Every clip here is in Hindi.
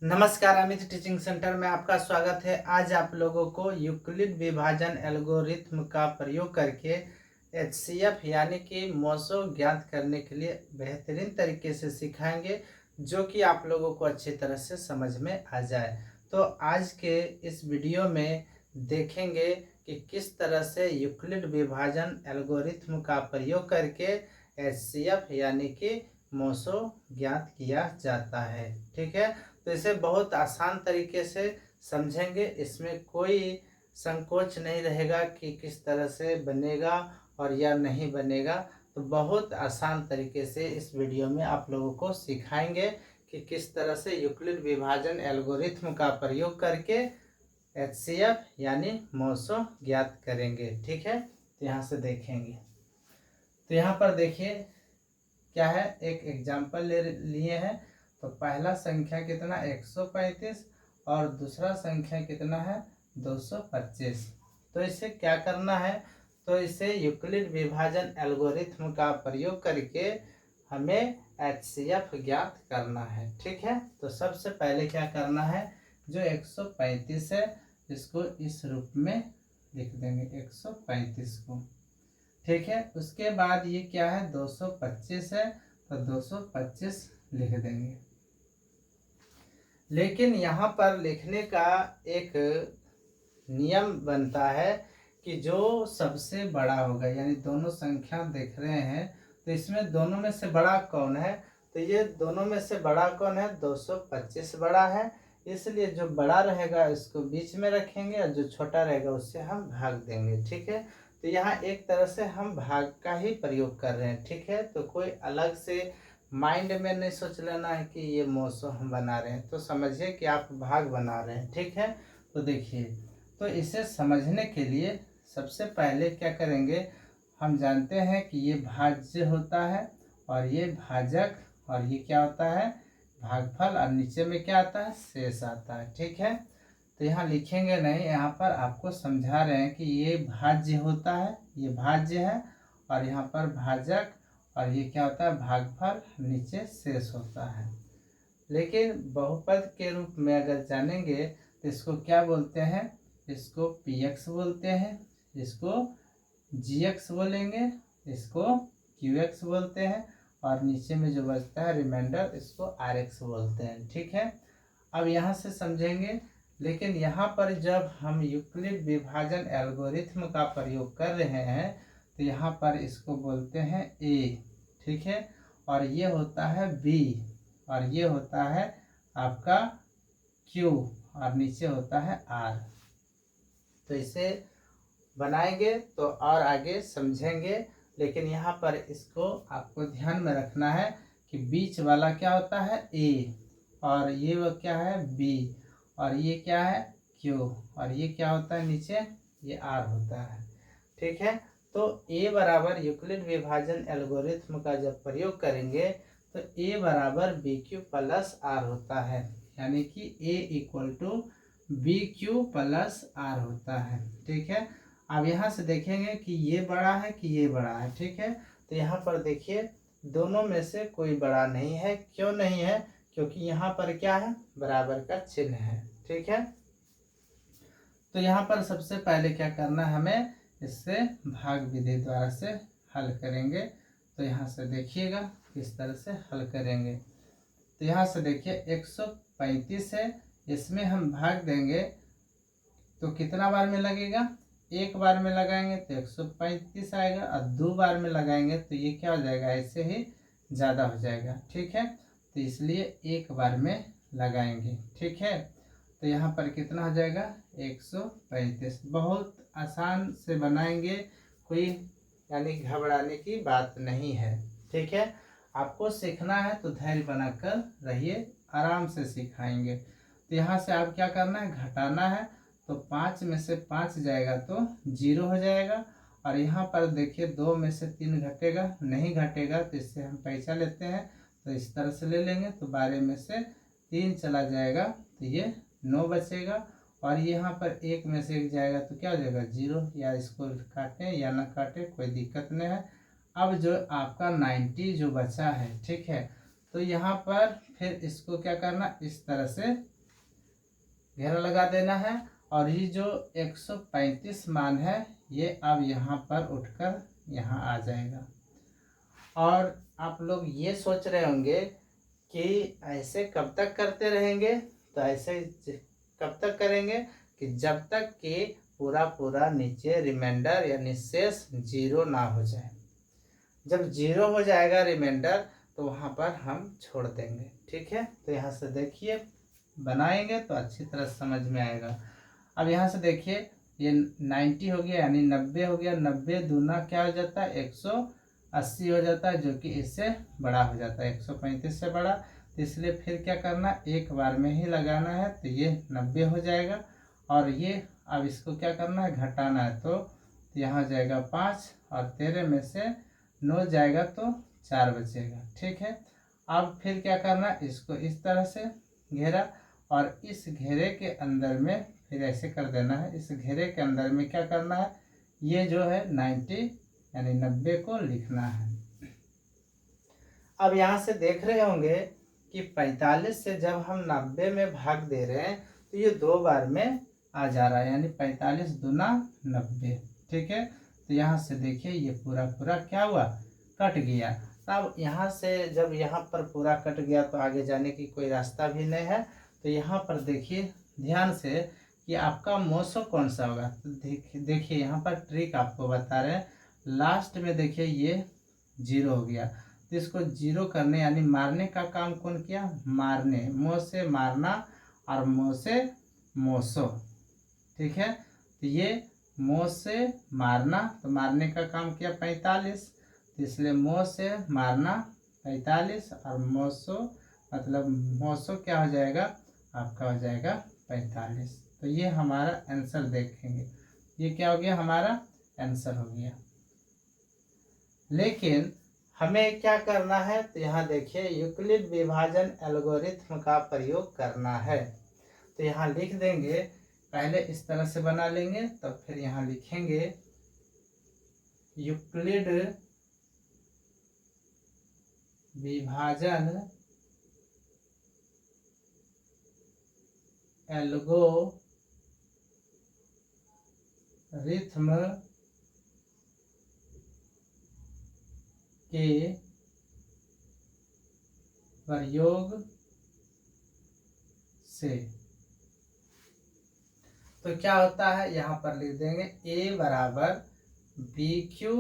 नमस्कार, अमित टीचिंग सेंटर में आपका स्वागत है। आज आप लोगों को यूक्लिड विभाजन एल्गोरिथ्म का प्रयोग करके एचसीएफ यानी कि मोसो ज्ञात करने के लिए बेहतरीन तरीके से सिखाएंगे, जो कि आप लोगों को अच्छी तरह से समझ में आ जाए। तो आज के इस वीडियो में देखेंगे कि किस तरह से यूक्लिड विभाजन एल्गोरिथ्म का प्रयोग करके एचसीएफ यानी कि मोसो ज्ञात किया जाता है। ठीक है, तो इसे बहुत आसान तरीके से समझेंगे। इसमें कोई संकोच नहीं रहेगा कि किस तरह से बनेगा और या नहीं बनेगा। तो बहुत आसान तरीके से इस वीडियो में आप लोगों को सिखाएंगे कि किस तरह से यूक्लिड विभाजन एल्गोरिथ्म का प्रयोग करके एचसीएफ यानी मोसो ज्ञात करेंगे। ठीक है, तो यहाँ से देखेंगे। तो यहाँ पर देखिए क्या है, एक एग्जाम्पल ले लिए हैं। तो पहला संख्या कितना 135 और दूसरा संख्या कितना है 225। तो इसे क्या करना है, तो इसे यूक्लिड विभाजन एल्गोरिथ्म का प्रयोग करके हमें एचसीएफ ज्ञात करना है। ठीक है, तो सबसे पहले क्या करना है, जो 135 है इसको इस रूप में लिख देंगे 135 को। ठीक है, उसके बाद ये क्या है 225 है, तो 225 लिख देंगे। लेकिन यहाँ पर लिखने का एक नियम बनता है कि जो सबसे बड़ा होगा, यानी दोनों संख्या देख रहे हैं तो इसमें दोनों में से बड़ा कौन है, तो ये दोनों में से बड़ा कौन है 225 बड़ा है, इसलिए जो बड़ा रहेगा इसको बीच में रखेंगे और जो छोटा रहेगा उससे हम भाग देंगे। ठीक है, तो यहाँ एक तरह से हम भाग का ही प्रयोग कर रहे हैं। ठीक है, तो कोई अलग से माइंड में नहीं सोच लेना है कि ये मोसो हम बना रहे हैं, तो समझिए कि आप भाग बना रहे हैं। ठीक है, तो देखिए, तो इसे समझने के लिए सबसे पहले क्या करेंगे, हम जानते हैं कि ये भाज्य होता है और ये भाजक, और ये क्या होता है भागफल, और नीचे में क्या आता है शेष आता है। ठीक है, तो यहाँ लिखेंगे नहीं, यहाँ पर आपको समझा रहे हैं कि ये भाज्य होता है, ये भाज्य है, और यहाँ पर भाजक, और ये क्या होता है भागफल, नीचे शेष होता है। लेकिन बहुपद के रूप में अगर जानेंगे तो इसको क्या बोलते हैं, इसको px बोलते हैं, इसको gx बोलेंगे, इसको qx बोलते हैं, और नीचे में जो बचता है रिमाइंडर इसको rx बोलते हैं। ठीक है, अब यहाँ से समझेंगे। लेकिन यहाँ पर जब हम यूक्लिड विभाजन एल्गोरिथ्म का प्रयोग कर रहे हैं तो यहाँ पर इसको बोलते हैं a। ठीक है, और ये होता है b, और ये होता है आपका q, और नीचे होता है r। तो इसे बनाएंगे तो और आगे समझेंगे। लेकिन यहाँ पर इसको आपको ध्यान में रखना है कि बीच वाला क्या होता है a, और ये वो क्या है b, और ये क्या है q, और ये क्या होता है नीचे ये r होता है। ठीक है, तो a बराबर यूक्लिड विभाजन एल्गोरिथ्म का जब प्रयोग करेंगे तो a बराबर बी क्यू प्लस आर होता है, यानी कि a equal to B Q plus R होता है। ठीक है, अब यहाँ से देखेंगे कि ये बड़ा है कि ये बड़ा है। ठीक है, तो यहाँ पर देखिए दोनों में से कोई बड़ा नहीं है। क्यों नहीं है, क्योंकि यहाँ पर क्या है बराबर का चिन्ह है। ठीक है, तो यहाँ पर सबसे पहले क्या करना है, हमें इससे भाग विधि द्वारा से हल करेंगे। तो यहाँ से देखिएगा किस तरह से हल करेंगे। तो यहाँ से देखिए 135 है, इसमें हम भाग देंगे तो कितना बार में लगेगा, एक बार में लगाएंगे तो 135 आएगा, और दो बार में लगाएंगे तो ये क्या हो जाएगा ऐसे ही ज़्यादा हो जाएगा। ठीक है, तो इसलिए एक बार में लगाएंगे। ठीक है, तो यहाँ पर कितना हो जाएगा 135। बहुत आसान से बनाएंगे, कोई यानी घबराने की बात नहीं है। ठीक है, आपको सीखना है तो धैर्य बनाकर रहिए, आराम से सिखाएंगे। तो यहाँ से आप क्या करना है घटाना है, तो 5 में से 5 जाएगा तो 0 हो जाएगा, और यहाँ पर देखिए 2 में से 3 घटेगा, नहीं घटेगा तो इससे हम पैसा लेते हैं, तो इस तरह से ले लेंगे। तो 12 में से 3 चला जाएगा तो ये 9 बचेगा, और यहाँ पर 1 में से 1 जाएगा तो क्या हो जाएगा 0, या इसको काटें या ना काटें कोई दिक्कत नहीं है। अब जो आपका 90 जो बचा है, ठीक है, तो यहाँ पर फिर इसको क्या करना, इस तरह से घेरा लगा देना है। और ये जो 135 मान है ये अब यहाँ पर उठकर यहाँ आ जाएगा। और आप लोग ये सोच रहे होंगे कि ऐसे कब तक करते रहेंगे, तो ऐसे कब तक करेंगे कि जब तक कि पूरा पूरा नीचे रिमाइंडर यानी शेष जीरो ना हो जाए। जब जीरो हो जाएगा रिमाइंडर तो वहाँ पर हम छोड़ देंगे। ठीक है, तो यहाँ से देखिए बनाएंगे तो अच्छी तरह समझ में आएगा। अब यहाँ से देखिए ये 90 हो गया यानी 90 हो गया। 90 दूना क्या हो जाता है 180 हो जाता है, जो कि इससे बड़ा हो जाता है 135 से बड़ा। तो इसलिए फिर क्या करना, एक बार में ही लगाना है, तो ये 90 हो जाएगा। और ये अब इसको क्या करना है, घटाना है। तो यहाँ जाएगा 5 और 13 में से 9 जाएगा तो 4 बचेगा। ठीक है, अब फिर क्या करना, इसको इस तरह से घेरा और इस घेरे के अंदर में फिर ऐसे कर देना है। इस घेरे के अंदर में क्या करना है, ये जो है 90 यानी 90 को लिखना है। अब यहाँ से देख रहे होंगे कि 45 से जब हम 90 में भाग दे रहे हैं तो ये 2 बार में आ जा रहा है, यानी 45 दूना 90। ठीक है, तो यहाँ से देखिए ये पूरा पूरा क्या हुआ, कट गया। अब यहाँ से जब यहाँ पर पूरा कट गया तो आगे जाने की कोई रास्ता भी नहीं है। तो यहाँ पर देखिए ध्यान से कि आपका मोसो कौन सा होगा। तो देखिए यहाँ पर ट्रिक आपको बता रहे हैं। लास्ट में देखिए ये 0 हो गया, तो इसको 0 करने यानी मारने का काम कौन किया, मारने, मो से मारना और मो से मोसो। ठीक है, तो ये मो से मारना, तो मारने का काम किया 45, तो इसलिए मो से मारना 45 और मोसो मतलब मोसो क्या हो जाएगा, आपका हो जाएगा 45। तो ये हमारा आंसर देखेंगे, ये क्या हो गया, हमारा आंसर हो गया। लेकिन हमें क्या करना है, तो यहाँ देखिए यूक्लिड विभाजन एल्गोरिथम का प्रयोग करना है। तो यहाँ लिख देंगे, पहले इस तरह से बना लेंगे, तब फिर यहाँ लिखेंगे यूक्लिड विभाजन एल्गोरिथम के प्रयोग से। तो क्या होता है, यहाँ पर लिख देंगे A बराबर BQ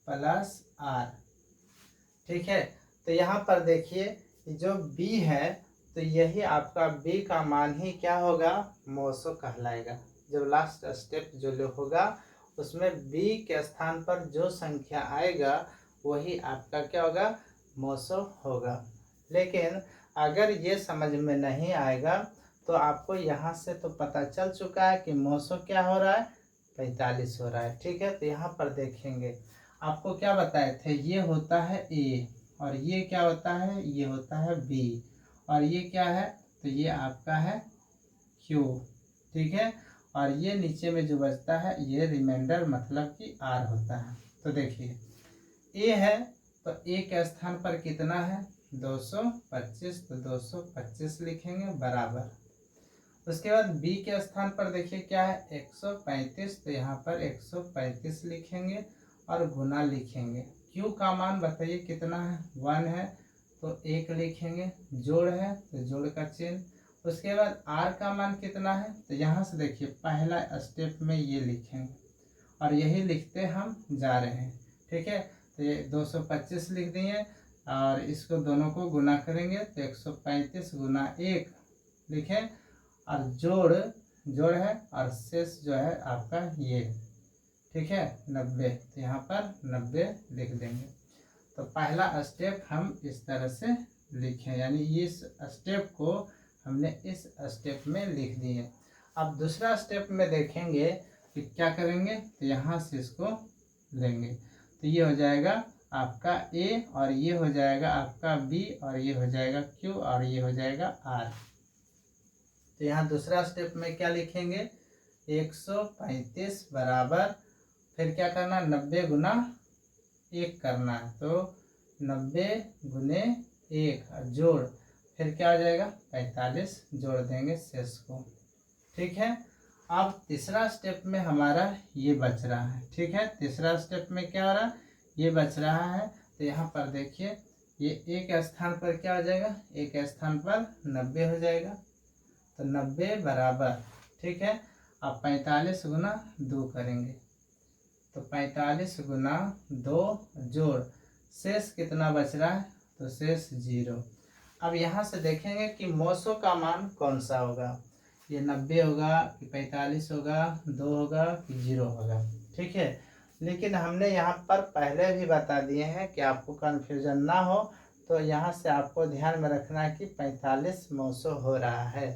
प्लस R। ठीक है, तो यहाँ पर देखिए जो B है तो यही आपका B का मान ही क्या होगा, मोसो कहलाएगा। जब लास्ट स्टेप जो होगा उसमें B के स्थान पर जो संख्या आएगा वही आपका क्या होगा, मोसो होगा। लेकिन अगर ये समझ में नहीं आएगा तो आपको यहाँ से तो पता चल चुका है कि मोसो क्या हो रहा है, 45 हो रहा है। ठीक है, तो यहाँ पर देखेंगे आपको क्या बताए थे, ये होता है A और ये क्या होता है, ये होता है B और ये क्या है, तो ये आपका है Q। ठीक है, और ये नीचे में जो बचता है ये रिमाइंडर मतलब कि R होता है। तो देखिए A है तो A के स्थान पर कितना है 225, तो 225 लिखेंगे बराबर। उसके बाद B के स्थान पर देखिए क्या है 135, तो यहाँ पर 135 लिखेंगे और गुना लिखेंगे। Q का मान बताइए कितना है, 1 है तो 1 लिखेंगे, जोड़ है तो जोड़ का चिन्ह। उसके बाद R का मान कितना है, तो यहाँ से देखिए पहला स्टेप में ये लिखेंगे और यही लिखते हम जा रहे हैं। ठीक है, तो ये 225 लिख दिए और इसको दोनों को गुना करेंगे तो 135 गुना 1 लिखें और जोड़ है और शेष जो है आपका ये। ठीक है, 90, तो यहाँ पर 90 लिख देंगे। तो पहला स्टेप हम इस तरह से लिखें, यानी इस स्टेप को हमने इस स्टेप में लिख दिए। अब दूसरा स्टेप में देखेंगे कि क्या करेंगे, तो यहाँ से इसको लेंगे तो ये हो जाएगा आपका A और ये हो जाएगा आपका B और ये हो जाएगा Q और ये हो जाएगा R। तो यहाँ दूसरा स्टेप में क्या लिखेंगे 135 बराबर, फिर क्या करना 90 गुना 1 करना है, तो 90 गुने 1 जोड़, फिर क्या हो जाएगा 45 जोड़ देंगे शेष को। ठीक है। अब तीसरा स्टेप में हमारा ये बच रहा है। ठीक है, तीसरा स्टेप में क्या हो रहा है, ये बच रहा है। तो यहाँ पर देखिए ये एक स्थान पर क्या हो जाएगा, एक स्थान पर 90 हो जाएगा। तो 90 बराबर, ठीक है, अब 45 गुना 2 करेंगे। तो 45 गुना 2 जोड़ शेष कितना बच रहा है, तो शेष 0। अब यहाँ से देखेंगे कि मौसों का मान कौन सा होगा, ये 90 होगा कि 45 होगा, 2 होगा कि 0 होगा। ठीक है, लेकिन हमने यहाँ पर पहले भी बता दिए हैं कि आपको कन्फ्यूजन ना हो, तो यहाँ से आपको ध्यान में रखना है कि 45 मौसो हो रहा है।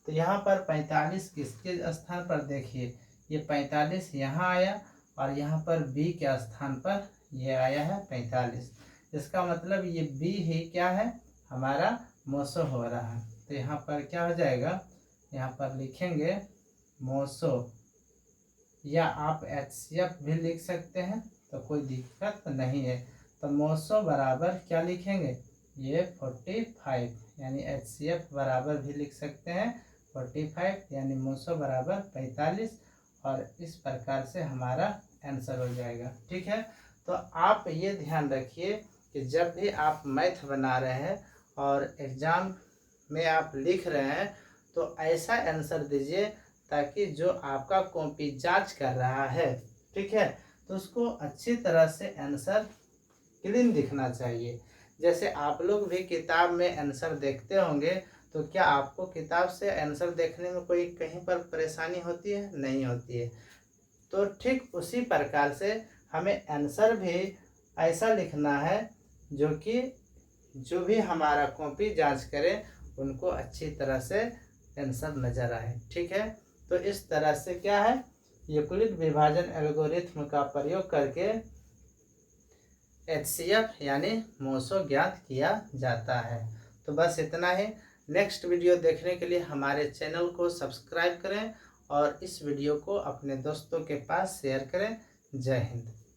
तो यहाँ पर 45 किसके स्थान पर, देखिए ये 45 यहाँ आया और यहाँ पर बी के स्थान पर ये आया है 45। इसका मतलब ये बी ही क्या है, हमारा मौसो हो रहा है। तो यहाँ पर क्या हो जाएगा, यहाँ पर लिखेंगे मौसो, या आप HCF भी लिख सकते हैं, तो कोई दिक्कत नहीं है। तो मौसो बराबर क्या लिखेंगे, ये 45, यानी HCF बराबर भी लिख सकते हैं 45, यानी मौसो बराबर 45। और इस प्रकार से हमारा आंसर हो जाएगा। ठीक है, तो आप ये ध्यान रखिए कि जब भी आप मैथ बना रहे हैं और एग्ज़ाम में आप लिख रहे हैं, तो ऐसा आंसर दीजिए ताकि जो आपका कॉपी जांच कर रहा है, ठीक है, तो उसको अच्छी तरह से आंसर क्लीन दिखना चाहिए। जैसे आप लोग भी किताब में आंसर देखते होंगे, तो क्या आपको किताब से आंसर देखने में कोई कहीं पर परेशानी होती है, नहीं होती है। तो ठीक उसी प्रकार से हमें आंसर भी ऐसा लिखना है जो कि जो भी हमारा कॉपी जांच करे उनको अच्छी तरह से आंसर नज़र आए। ठीक है, तो इस तरह से क्या है, यूक्लिड विभाजन एल्गोरिथ्म का प्रयोग करके HCF यानी मौसो ज्ञात किया जाता है। तो बस इतना ही। नेक्स्ट वीडियो देखने के लिए हमारे चैनल को सब्सक्राइब करें और इस वीडियो को अपने दोस्तों के पास शेयर करें। जय हिंद।